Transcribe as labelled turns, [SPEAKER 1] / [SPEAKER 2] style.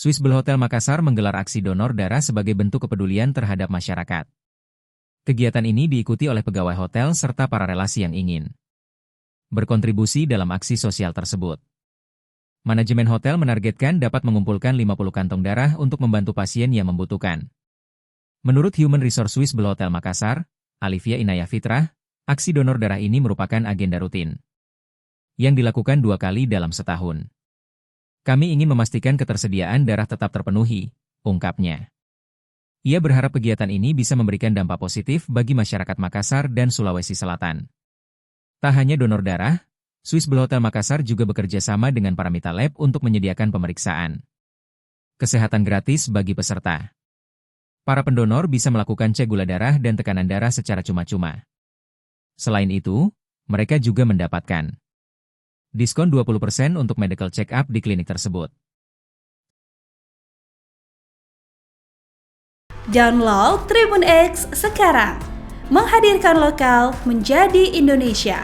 [SPEAKER 1] Swiss Bell Hotel Makassar menggelar aksi donor darah sebagai bentuk kepedulian terhadap masyarakat. Kegiatan ini diikuti oleh pegawai hotel serta para relasi yang ingin berkontribusi dalam aksi sosial tersebut. Manajemen hotel menargetkan dapat mengumpulkan 50 kantong darah untuk membantu pasien yang membutuhkan. Menurut Human Resource Swiss Bell Hotel Makassar, Alivia Inayah Fitrah, aksi donor darah ini merupakan agenda rutin yang dilakukan 2 kali dalam setahun. Kami ingin memastikan ketersediaan darah tetap terpenuhi, ungkapnya. Ia berharap kegiatan ini bisa memberikan dampak positif bagi masyarakat Makassar dan Sulawesi Selatan. Tak hanya donor darah, Swiss Bell Hotel Makassar juga bekerja sama dengan Paramita Lab untuk menyediakan pemeriksaan kesehatan gratis bagi peserta. Para pendonor bisa melakukan cek gula darah dan tekanan darah secara cuma-cuma. Selain itu, mereka juga mendapatkan diskon 20% untuk medical check-up di klinik tersebut.
[SPEAKER 2] Download Tribun X sekarang, menghadirkan lokal menjadi Indonesia.